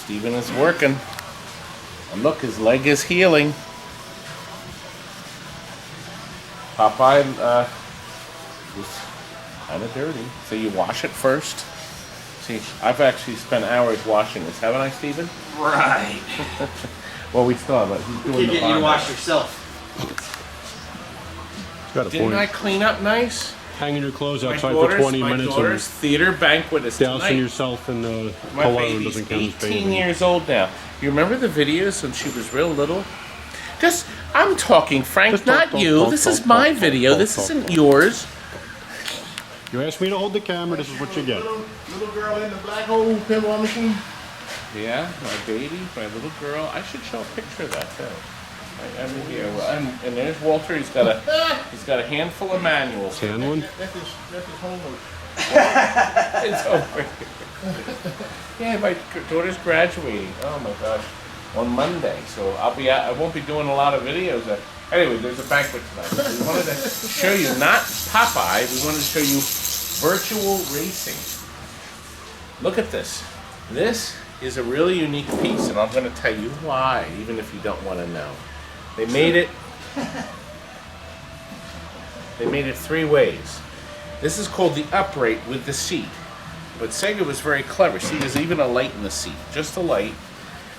Steven is working. And look, his leg is healing. Popeye was kind of dirty. So you wash it first. See, I've actually spent hours washing this, haven't I, Steven? Right. Well, we still have it. He's doing the You bond. wash yourself. Got a Didn't point. I clean up nice? Hanging your clothes My outside for 20 my minutes daughter's and theater banquet is dousing tonight. yourself in My cologne baby's doesn't count as 18 bathing. years old now. You remember the videos when she was real little? Just, I'm talking, Frank, Just not talk, you. talk, This talk, is talk, my talk, video. talk, This talk, isn't talk. yours. You asked me to hold the camera, this is what you get. Little girl in the black hole pinball machine. Yeah, my baby, my little girl. I should show a picture of that too. I mean, here, and there's Walter. He's got a handful of manuals. Tan one? That's his homework. It's over. Yeah, my daughter's graduating. Oh my gosh, on Monday. So I'll be out. I won't be doing a lot of videos. Anyway, there's a banquet tonight. We wanted to show you not Popeye. We wanted to show you Virtua Racing. Look at this. This is a really unique piece, and I'm going to tell you why, even if you don't want to know. They made it. They made it 3 ways. This is called the upright with the seat. But Sega was very clever. See, there's even a light in the seat, just a light.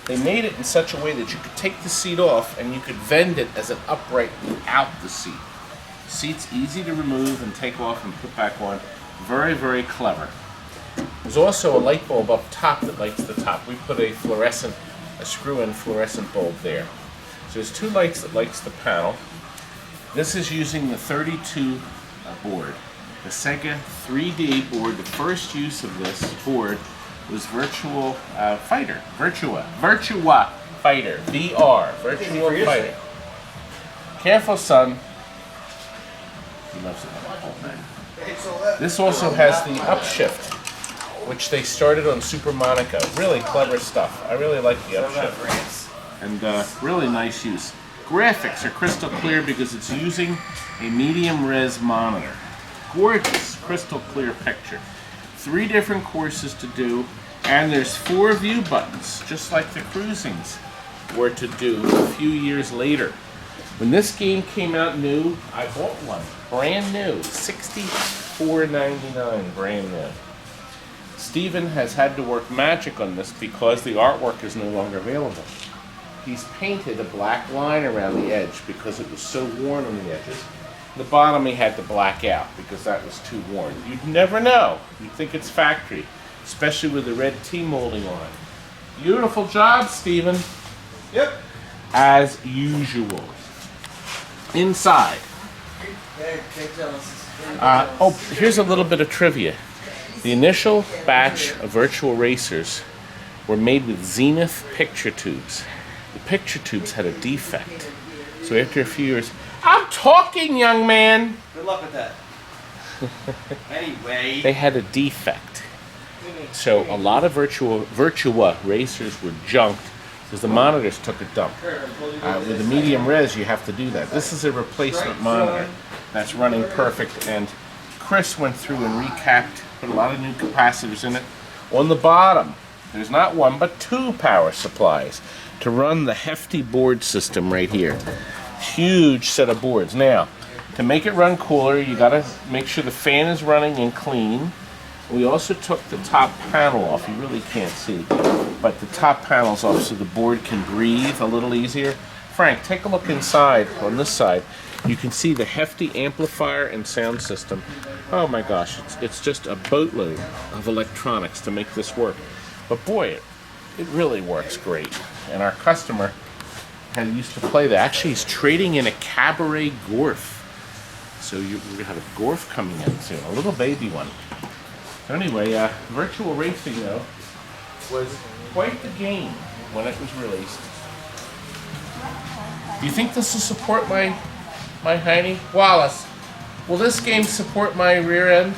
They made it in such a way that you could take the seat off and you could vend it as an upright without the seat. Seat's easy to remove and take off and put back on. Very, very clever. There's also a light bulb up top that lights the top. We put a screw-in fluorescent bulb there. So there's 2 lights that lights the panel. This is using the 32 board. The Sega 3D board. The first use of this board was Virtua Fighter. Virtua Fighter. VR. Virtua Fighter. Careful, son. He loves it. Oh, man. This also has the upshift, which they started on Super Monaco. Really clever stuff. I really like the upshift. And really nice use. Graphics are crystal clear because it's using a medium res monitor. Gorgeous crystal clear picture. 3 different courses to do, and there's 4 view buttons, just like the cruisings were to do a few years later. When this game came out new, I bought one, brand new, $64.99, brand new. Steven has had to work magic on this because the artwork is no longer available. He's painted a black line around the edge because it was so worn on the edges. The bottom he had to black out because that was too worn. You'd never know. You'd think it's factory, especially with the red T molding on it. Beautiful job, Steven. Yep. As usual. Inside. Here's a little bit of trivia. The initial batch of Virtua Racers were made with Zenith picture tubes. The picture tubes had a defect. So after a few years, I'm talking, young man! Good luck with that. Anyway. They had a defect. So a lot of Virtua Racers were junked because the monitors took a dump. With the medium res, you have to do that. This is a replacement monitor that's running perfect, and Chris went through and recapped, put a lot of new capacitors in it. On the bottom, there's not 1 but 2 power supplies to run the hefty board system right here. Huge set of boards. Now, to make it run cooler, you gotta make sure the fan is running and clean. We also took the top panel off. You really can't see, but the top panel's off so the board can breathe a little easier. Frank, take a look inside on this side. You can see the hefty amplifier and sound system. Oh my gosh, it's just a boatload of electronics to make this work. But boy, it really works great. And our customer used to play that. Actually, he's trading in a CABARET Gorf. So we're going to have a Gorf coming in soon, a little baby one. So anyway, Virtua Racing, though, was quite the game when it was released. Do you think this will support my hiney? Wallace, will this game support my rear end? I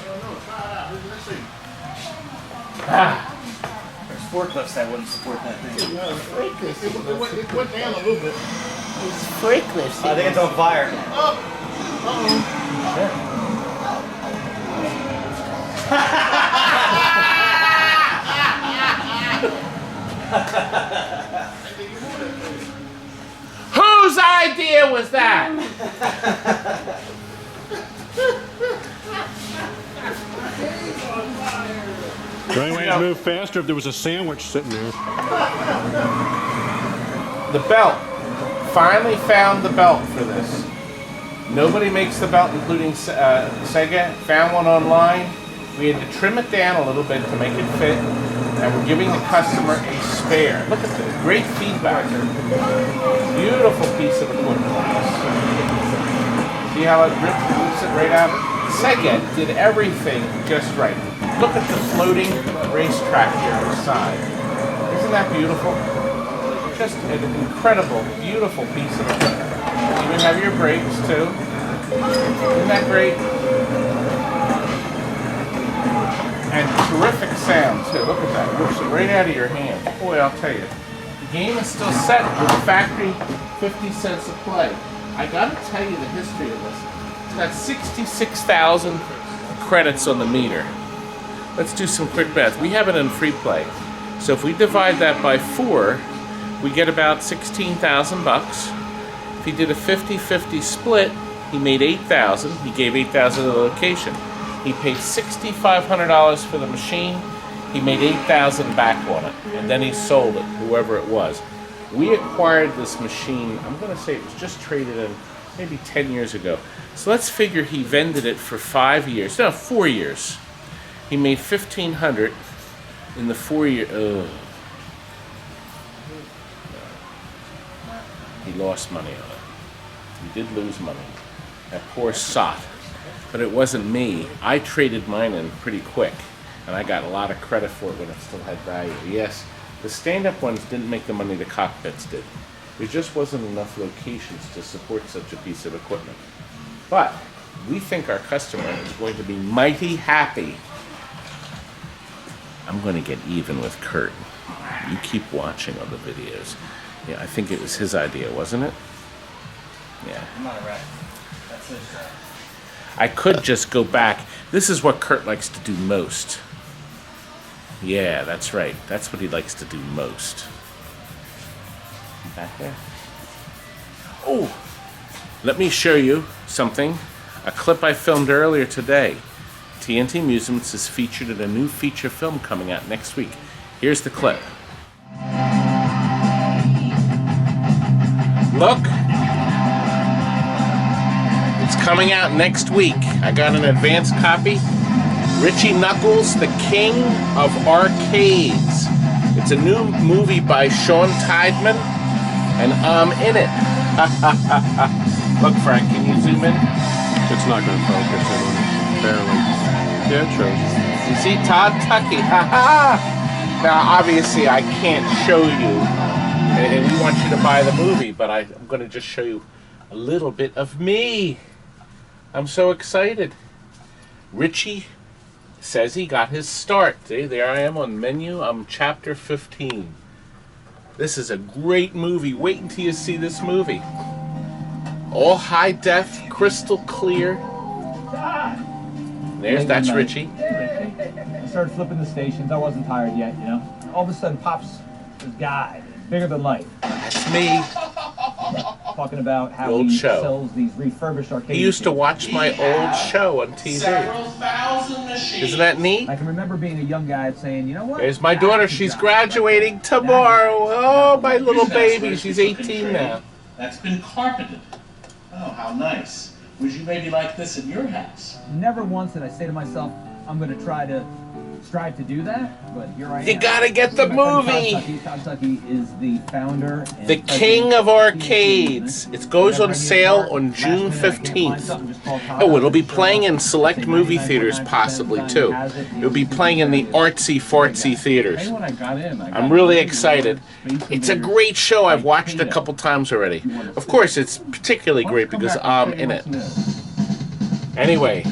don't know. Try it out. Let's see. There's forklifts that wouldn't support that thing. It went down a little bit. It's forklifts. I think it's on fire. The only way to move faster if there was a sandwich sitting there. The belt. Finally found the belt for this. Nobody makes the belt, including Sega. Found one online. We had to trim it down a little bit to make it fit, and we're giving the customer a spare. Look at this. Great feedback. Beautiful piece of equipment. See how it rips it right out? Sega did everything just right. Look at the floating racetrack here on the side. Isn't that beautiful? Just an incredible, beautiful piece of equipment. You even have your brakes too. Isn't that great? And terrific sound too. Look at that. Rips it right out of your hand. Boy, I'll tell you. The game is still set with factory 50 cents a play. I gotta tell you the history of this. It's got 66,000 credits on the meter. Let's do some quick math. We have it in free play. So if we divide that by 4, we get about 16,000 bucks. If he did a 50-50 split, he made 8,000. He gave 8,000 to the location. He paid $6,500 for the machine. He made 8,000 back on it, and then he sold it, whoever it was. We acquired this machine, I'm going to say it was just traded in maybe 10 years ago. So let's figure he vended it for 4 years. He made $1,500 in the 4 year. He lost money on it. He did lose money. That poor sot. But it wasn't me. I traded mine in pretty quick, and I got a lot of credit for it when it still had value. Yes, the stand-up ones didn't make the money the cockpits did. There just wasn't enough locations to support such a piece of equipment. But we think our customer is going to be mighty happy. I'm going to get even with CURT. You keep watching on the videos. Yeah, I think it was his idea, wasn't it? Yeah. I'm not a rat. That's his. I could just go back. This is what CURT likes to do most. Yeah, that's right. That's what he likes to do most. Back there. Oh, let me show you something. A clip I filmed earlier today. TNT Amusements is featured in a new feature film coming out next week. Here's the clip. Look. It's coming out next week. I got an advance copy. Richie Knuckles, the King of Arcades. It's a new movie by Sean Tideman, and I'm in it. Look, Frank, can you zoom in? It's not going to focus in on it. Barely. Yeah, it shows. You see Todd Tuckey. Now, obviously, I can't show you, and we want you to buy the movie, but I'm going to just show you a little bit of me. I'm so excited. Richie says he got his start. See, there I am on menu. I'm chapter 15. This is a great movie. Wait until you see this movie. All high def, crystal clear. That's Richie. I started flipping the stations. I wasn't tired yet, you know. All of a sudden pops this guy, bigger than life. That's me. Talking about how Old he show. sells these refurbished arcade He used to machines. watch my old show on TV. Isn't that neat? I can remember being a young guy saying, you know what? There's my daughter. She's graduating tomorrow. Oh, my little baby. She's 18 now. That's been carpeted. Oh, how nice. Would you maybe like this in your house? Never once did I say to myself, I'm going to try to strive to do that, but here I am. You gotta get the movie. Todd Tuckey is the founder and The King of Arcades. It goes on sale on June 15th. Oh, it'll be playing in select movie theaters possibly too. It'll be playing in the artsy-fartsy theaters. I'm really excited. It's a great show. I've watched it a couple times already. Of course, it's particularly great because I'm in it. Anyway,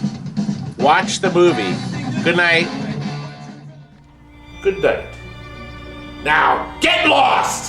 watch the movie. Good night. Good night. Now, get lost!